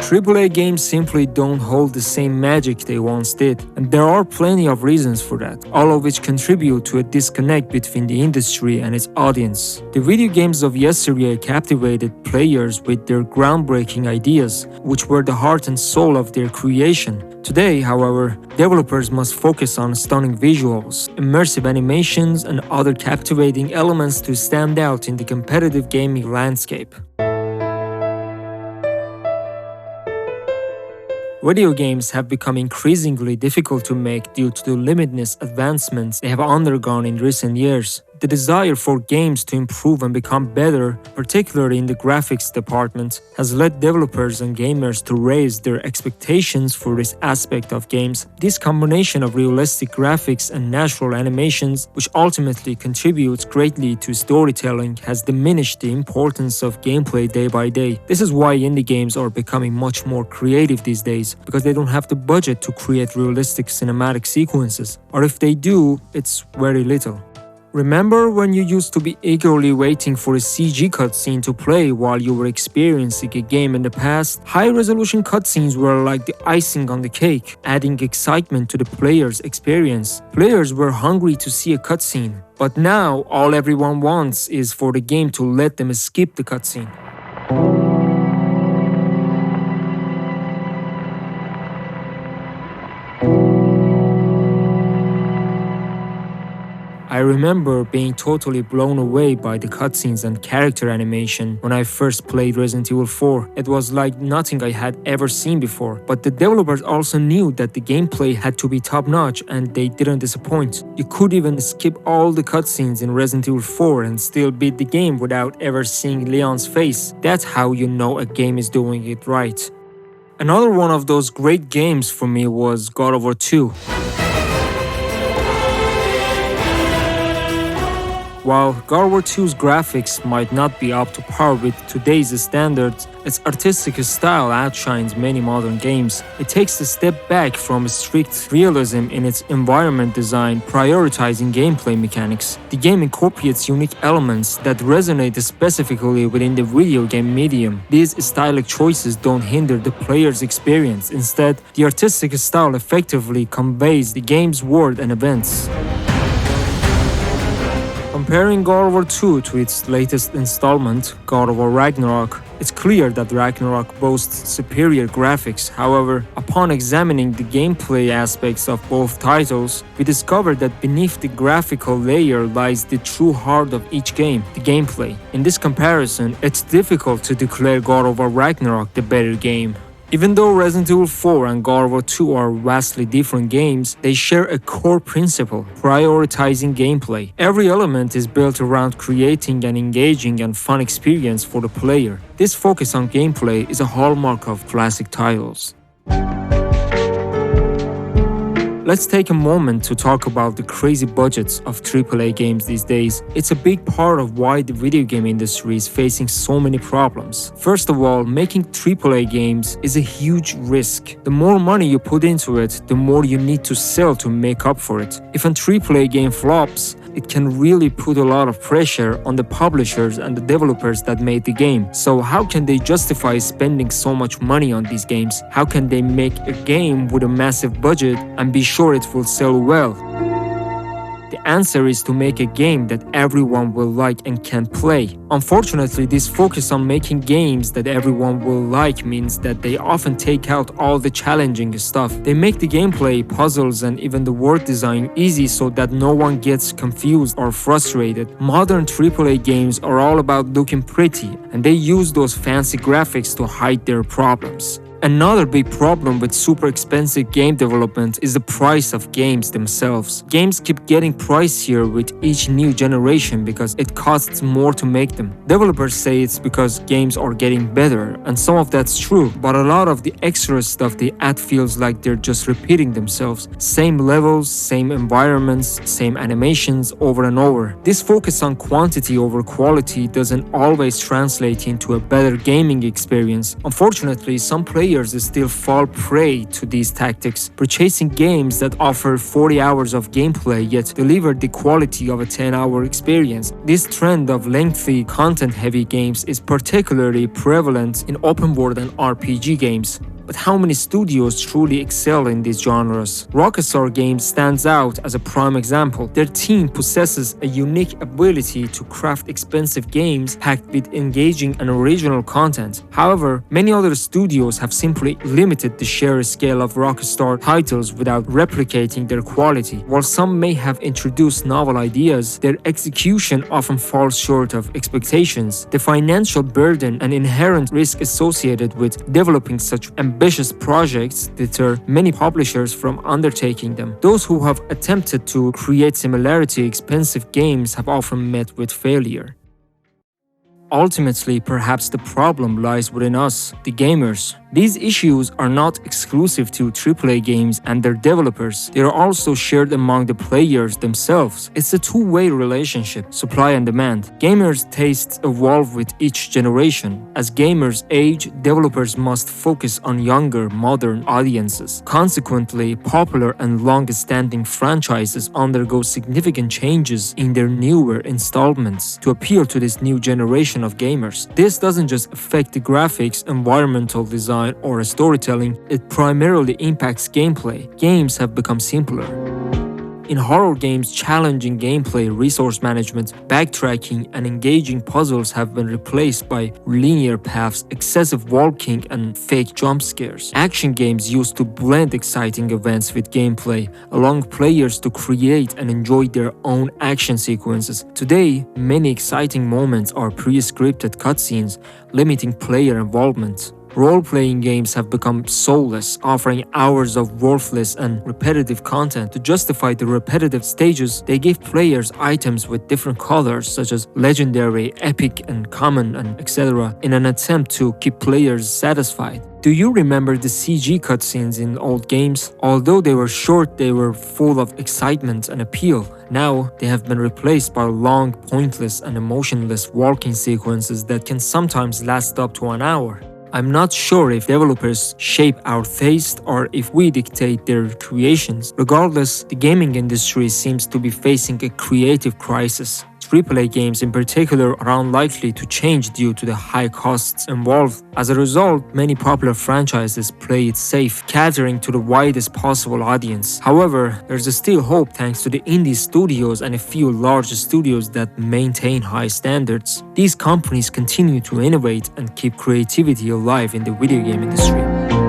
AAA games simply don't hold the same magic they once did, and there are plenty of reasons for that, all of which contribute to a disconnect between the industry and its audience. The video games of yesteryear captivated players with their groundbreaking ideas, which were the heart and soul of their creation. Today, however, developers must focus on stunning visuals, immersive animations, and other captivating elements to stand out in the competitive gaming landscape. Video games have become increasingly difficult to make due to the limitless advancements they have undergone in recent years. The desire for games to improve and become better, particularly in the graphics department, has led developers and gamers to raise their expectations for this aspect of games. This combination of realistic graphics and natural animations, which ultimately contributes greatly to storytelling, has diminished the importance of gameplay day by day. This is why indie games are becoming much more creative these days, because they don't have the budget to create realistic cinematic sequences, or if they do, it's very little. Remember when you used to be eagerly waiting for a CG cutscene to play while you were experiencing a game in the past? High-resolution cutscenes were like the icing on the cake, adding excitement to the player's experience. Players were hungry to see a cutscene, but now all everyone wants is for the game to let them skip the cutscene. I remember being totally blown away by the cutscenes and character animation when I first played Resident Evil 4. It was like nothing I had ever seen before, but the developers also knew that the gameplay had to be top-notch and they didn't disappoint. You could even skip all the cutscenes in Resident Evil 4 and still beat the game without ever seeing Leon's face. That's how you know a game is doing it right. Another one of those great games for me was God of War 2. While God of War 2's graphics might not be up to par with today's standards, its artistic style outshines many modern games. It takes a step back from strict realism in its environment design, prioritizing gameplay mechanics. The game incorporates unique elements that resonate specifically within the video game medium. These stylistic choices don't hinder the player's experience. Instead, the artistic style effectively conveys the game's world and events. Comparing God of War 2 to its latest installment, God of War Ragnarok, it's clear that Ragnarok boasts superior graphics. However, upon examining the gameplay aspects of both titles, we discovered that beneath the graphical layer lies the true heart of each game, the gameplay. In this comparison, it's difficult to declare God of War Ragnarok the better game. Even though Resident Evil 4 and God of War 2 are vastly different games, they share a core principle: prioritizing gameplay. Every element is built around creating an engaging and fun experience for the player. This focus on gameplay is a hallmark of classic titles. Let's take a moment to talk about the crazy budgets of AAA games these days. It's a big part of why the video game industry is facing so many problems. First of all, making AAA games is a huge risk. The more money you put into it, the more you need to sell to make up for it. If a AAA game flops, it can really put a lot of pressure on the publishers and the developers that made the game. So how can they justify spending so much money on these games? How can they make a game with a massive budget and be sure it will sell well? The answer is to make a game that everyone will like and can play. Unfortunately, this focus on making games that everyone will like means that they often take out all the challenging stuff. They make the gameplay, puzzles, and even the world design easy so that no one gets confused or frustrated. Modern AAA games are all about looking pretty, and they use those fancy graphics to hide their problems. Another big problem with super expensive game development is the price of games themselves. Games keep getting pricier with each new generation because it costs more to make them. Developers say it's because games are getting better, and some of that's true, but a lot of the extra stuff they add feels like they're just repeating themselves. Same levels, same environments, same animations over and over. This focus on quantity over quality doesn't always translate into a better gaming experience. Unfortunately, some players players still fall prey to these tactics, purchasing games that offer 40 hours of gameplay yet deliver the quality of a 10-hour experience. This trend of lengthy, content-heavy games is particularly prevalent in open-world and RPG games. But how many studios truly excel in these genres? Rockstar Games stands out as a prime example. Their team possesses a unique ability to craft expensive games packed with engaging and original content. However, many other studios have simply limited the sheer scale of Rockstar titles without replicating their quality. While some may have introduced novel ideas, their execution often falls short of expectations. The financial burden and inherent risk associated with developing such ambitious projects deter many publishers from undertaking them. Those who have attempted to create similarly expensive games have often met with failure. Ultimately, perhaps the problem lies within us, the gamers. These issues are not exclusive to AAA games and their developers. They are also shared among the players themselves. It's a two-way relationship, supply and demand. Gamers' tastes evolve with each generation. As gamers age, developers must focus on younger, modern audiences. Consequently, popular and long-standing franchises undergo significant changes in their newer installments to appeal to this new generation of gamers. This doesn't just affect the graphics, environmental design, or storytelling, it primarily impacts gameplay. Games have become simpler. In horror games, challenging gameplay, resource management, backtracking, and engaging puzzles have been replaced by linear paths, excessive walking, and fake jump scares. Action games used to blend exciting events with gameplay, allowing players to create and enjoy their own action sequences. Today, many exciting moments are pre-scripted cutscenes, limiting player involvement. Role-playing games have become soulless, offering hours of worthless and repetitive content. To justify the repetitive stages, they give players items with different colors such as legendary, epic, and common, and etc. in an attempt to keep players satisfied. Do you remember the CG cutscenes in old games? Although they were short, they were full of excitement and appeal. Now, they have been replaced by long, pointless, and emotionless walking sequences that can sometimes last up to an hour. I'm not sure if developers shape our taste or if we dictate their creations. Regardless, the gaming industry seems to be facing a creative crisis. AAA games in particular are unlikely to change due to the high costs involved. As a result, many popular franchises play it safe, catering to the widest possible audience. However, there's still hope thanks to the indie studios and a few large studios that maintain high standards. These companies continue to innovate and keep creativity alive in the video game industry.